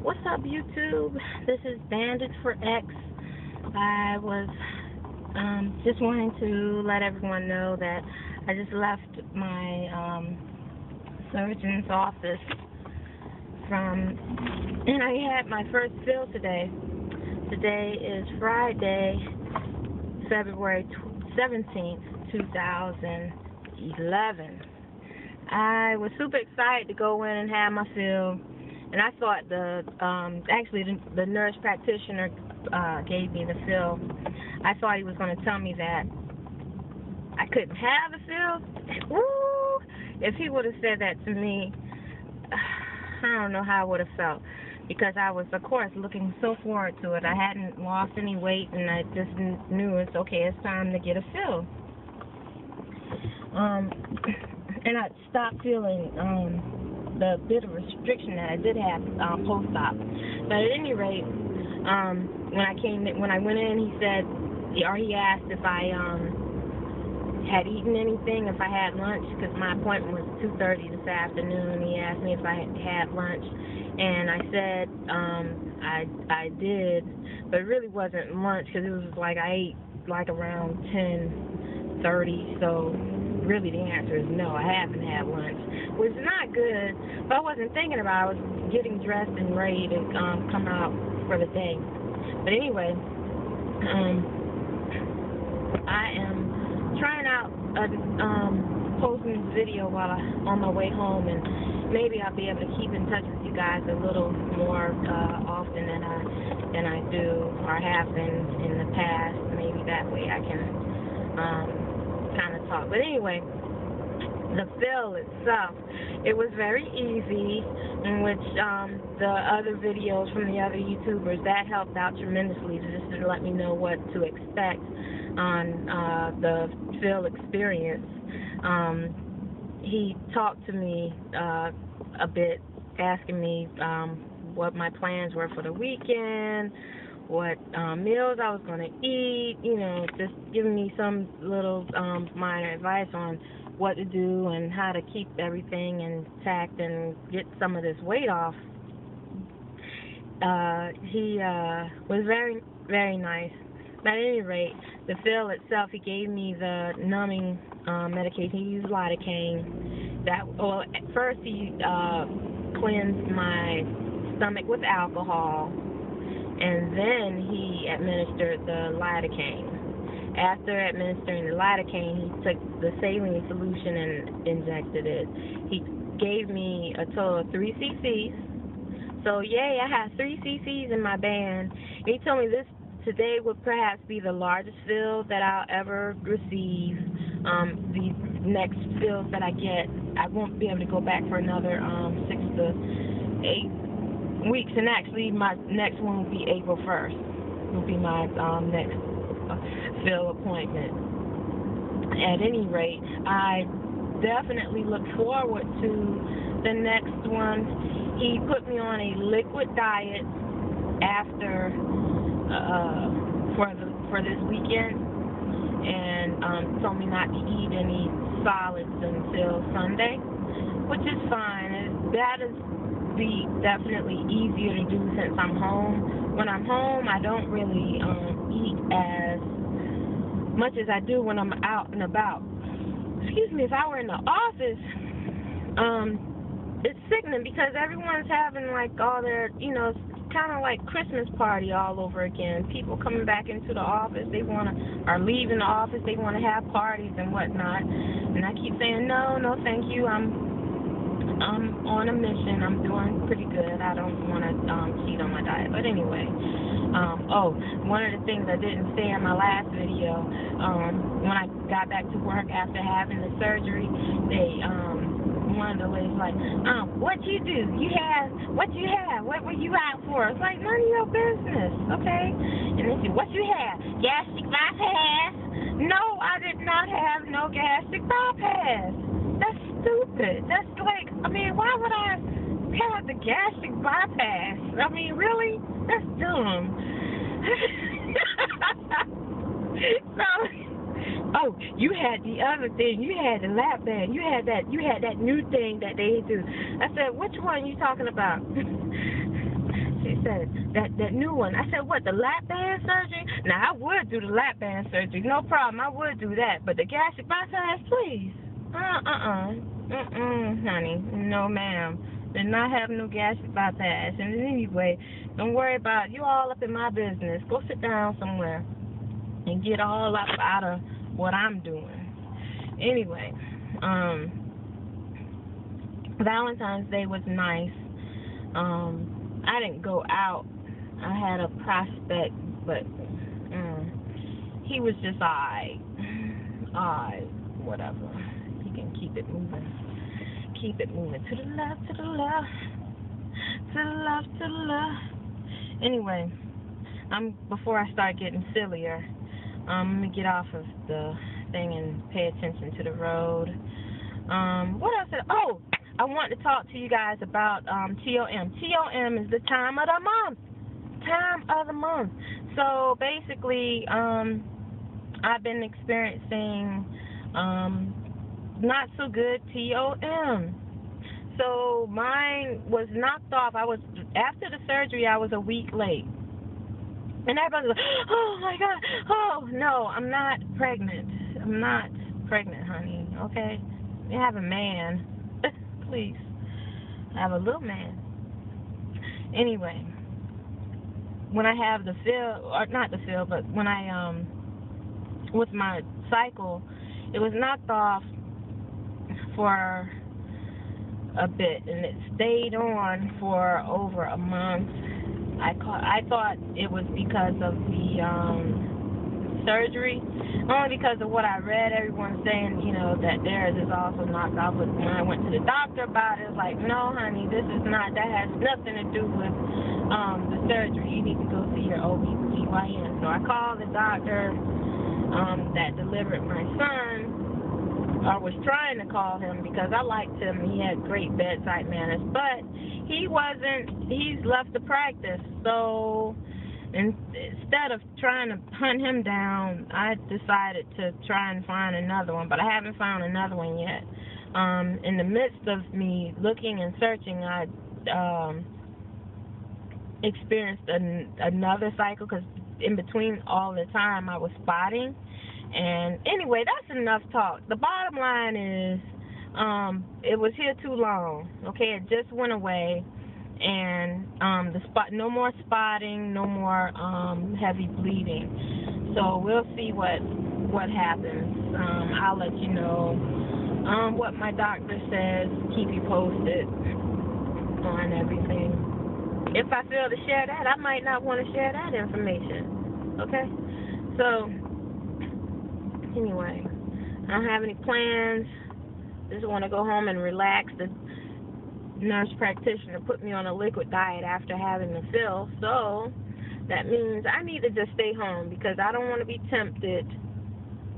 What's up, YouTube? This is Bandit for X. I was just wanting to let everyone know that I just left my surgeon's office and I had my first fill today. Today is Friday, February 17th, 2011. I was super excited to go in and have my fill. And I thought the nurse practitioner gave me the fill. I thought he was going to tell me that I couldn't have the fill. Woo! If he would have said that to me, I don't know how I would have felt. Because I was, of course, looking so forward to it. I hadn't lost any weight, and I just knew it's okay. It's time to get a fill. And I stopped feeling the bit of restriction that I did have post-op. But at any rate, when I went in, he asked if I had eaten anything, if I had lunch, because my appointment was 2:30 this afternoon. He asked me if I had lunch, and I said I did, but it really wasn't lunch, because it was like I ate like around 10:30, so really the answer is no, I haven't had lunch, which is not good, but I wasn't thinking about it. I was getting dressed and ready to come out for the day. But anyway, I am trying out posting this video while I'm on my way home, and maybe I'll be able to keep in touch with you guys a little more often than I do or have been in the past. Maybe that way I can kind of talk. But anyway, the fill itself, it was very easy, in which the other videos from the other YouTubers, that helped out tremendously, just to let me know what to expect on the fill experience. He talked to me a bit, asking me what my plans were for the weekend, what meals I was going to eat, just giving me some little minor advice on what to do and how to keep everything intact and get some of this weight off. He was very, very nice. But at any rate, the fill itself, he gave me the numbing medication. He used lidocaine. At first he cleansed my stomach with alcohol, and then he administered the lidocaine. After administering the lidocaine, he took the saline solution and injected it. He gave me a total of 3 cc's. So, yay, I had 3 cc's in my band. And he told me today would perhaps be the largest fill that I'll ever receive. The next fills that I get, I won't be able to go back for another 6 to 8 weeks. And actually, my next one will be April 1st. Will be my next fill appointment. At any rate, I definitely look forward to the next one. He put me on a liquid diet after for this weekend, and told me not to eat any solids until Sunday, which is fine. That is definitely easier to do since I'm home. When I'm home, I don't really eat as much as I do when I'm out and about. Excuse me, if I were in the office, it's sickening because everyone's having like all their, it's kind of like Christmas party all over again. People coming back into the office, are leaving the office, they want to have parties and whatnot. And I keep saying, no, thank you. I'm on a mission. I'm doing pretty good. I don't want to cheat on my diet. But anyway, one of the things I didn't say in my last video, when I got back to work after having the surgery, one of the ladies like, what you do? What you have? What were you out for? It's like, none of your business, okay? And then she, what you have? Gastric bypass? No, I did not have no gastric bypass. That's stupid. That's like, why would I have the gastric bypass? Really? That's dumb. So, you had the other thing. You had the lap band. You had that new thing that they do. I said, which one are you talking about? She said, that new one. I said, what, the lap band surgery? Now, I would do the lap band surgery. No problem. I would do that. But the gastric bypass, please. Honey. No, ma'am. Did not have no gastric bypass. And anyway, don't worry about it. You all up in my business. Go sit down somewhere and get all up out of what I'm doing. Anyway, Valentine's Day was nice. I didn't go out. I had a prospect, but he was just alright. Whatever. He can keep it moving. Keep it moving. To the left, to the left. To the left, to the left. Anyway, before I start getting sillier, let me get off of the thing and pay attention to the road. What else? Oh, I want to talk to you guys about TOM. TOM is the time of the month. Time of the month. So basically, I've been experiencing not so good TOM. So mine was knocked off. After the surgery, I was a week late. And everybody was like, oh my God, oh no, I'm not pregnant. I'm not pregnant, honey, okay? You have a man. Please. I have a little man. Anyway, when I have the feel, or not the feel, but when I, with my cycle, it was knocked off for a bit, and it stayed on for over a month. I thought it was because of the surgery, only because of what I read. Everyone saying, that theirs is also knocked off. But when I went to the doctor about it, it was like, no, honey, this is not. That has nothing to do with the surgery. You need to go see your OB/GYN. So I called the doctor that delivered my son. I was trying to call him because I liked him. He had great bedside manners, but he's left the practice. So instead of trying to hunt him down, I decided to try and find another one, but I haven't found another one yet. In the midst of me looking and searching, I experienced another cycle, because in between all the time I was spotting. And anyway, that's enough talk. The bottom line is, it was here too long. Okay, it just went away, and no more spotting, no more heavy bleeding. So we'll see what happens. I'll let you know what my doctor says. Keep you posted on everything. If I fail to share that, I might not want to share that information. Okay, so. Anyway, I don't have any plans. Just want to go home and relax. The nurse practitioner put me on a liquid diet after having the fill, so that means I need to just stay home because I don't want to be tempted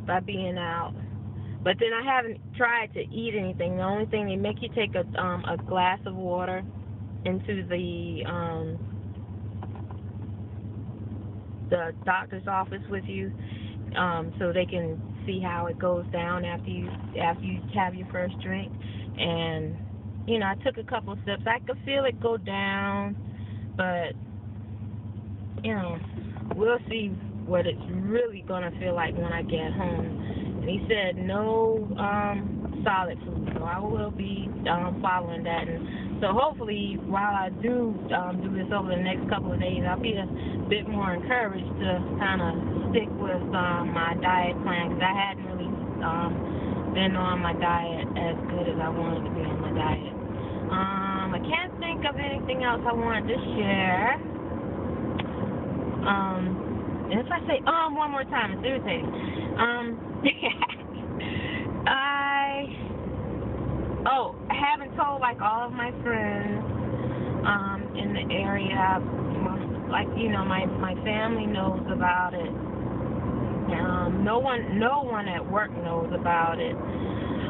by being out. But then I haven't tried to eat anything. The only thing, they make you take a glass of water into the doctor's office with you. So they can see how it goes down after you have your first drink. And I took a couple of sips. I could feel it go down, but we'll see what it's really gonna feel like when I get home. And he said no solid food, so I will be following that. And so hopefully, while I do this over the next couple of days, I'll be a bit more encouraged to kind of stick with my diet plan, because I hadn't really been on my diet as good as I wanted to be on my diet. I can't think of anything else I wanted to share. And if I say one more time, it's irritating. I haven't told all of my friends in the area. My family knows about it. No one at work knows about it.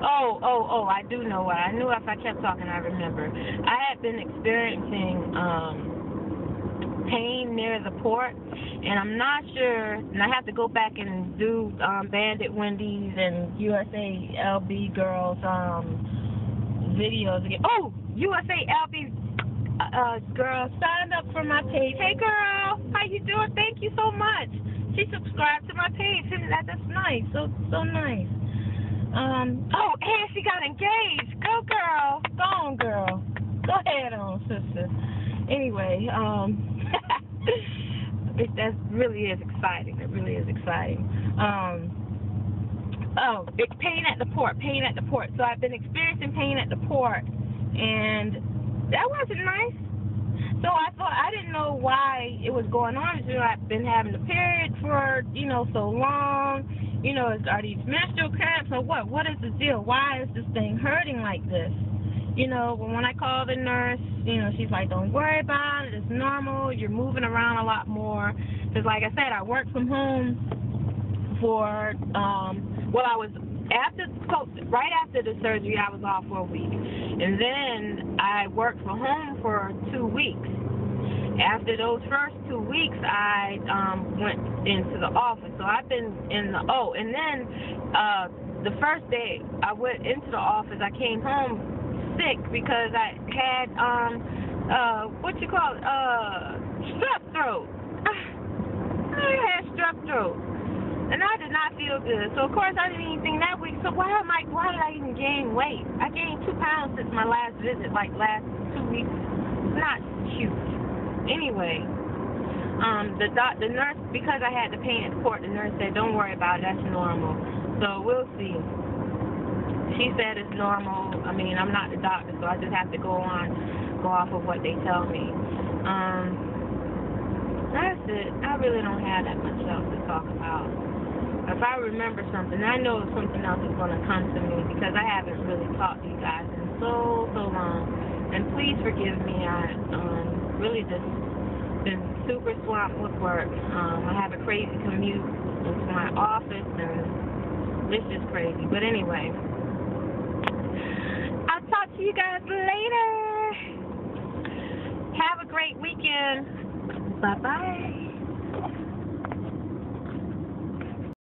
Oh, I do know what. I knew if I kept talking, I remember. I had been experiencing pain near the port, and I'm not sure, and I have to go back and do Bandit Wendy's and USA LB girls videos again. Oh, USA LB girl signed up for my page. Hey, girl, how you doing? Thank you so much. She subscribed to my page. That's nice. So nice. Oh, and she got engaged. Go, girl. Go on, girl. Go ahead on, sister. Anyway, that really is exciting. It really is exciting. Pain at the port. So I've been experiencing pain at the port, and that wasn't nice. So I thought, I didn't know why it was going on. I've been having a period for, so long. Are these menstrual cramps or what? What is the deal? Why is this thing hurting like this? When I call the nurse, she's like, don't worry about it. It's normal. You're moving around a lot more. Because like I said, I work from home for, right after the surgery, I was off for a week. And then I worked from home for 2 weeks. After those first 2 weeks, I went into the office. So I've been in the, and then the first day I went into the office, I came home sick because I had, strep throat. I had strep throat. And I did not feel good. So, of course, I didn't eat anything that week. So, why did I even gain weight? I gained 2 pounds since my last visit, like last 2 weeks. Not huge. Anyway, the nurse, because I had the pain at the port, the nurse said, don't worry about it. That's normal. So, we'll see. She said it's normal. I mean, I'm not the doctor, so I just have to go off of what they tell me. That's it. I really don't have that much else to talk about. If I remember something, I know something else is going to come to me because I haven't really talked to you guys in so long. And please forgive me. I really just been super swamped with work. I have a crazy commute into my office, and it's just crazy. But anyway, I'll talk to you guys later. Have a great weekend. Bye-bye.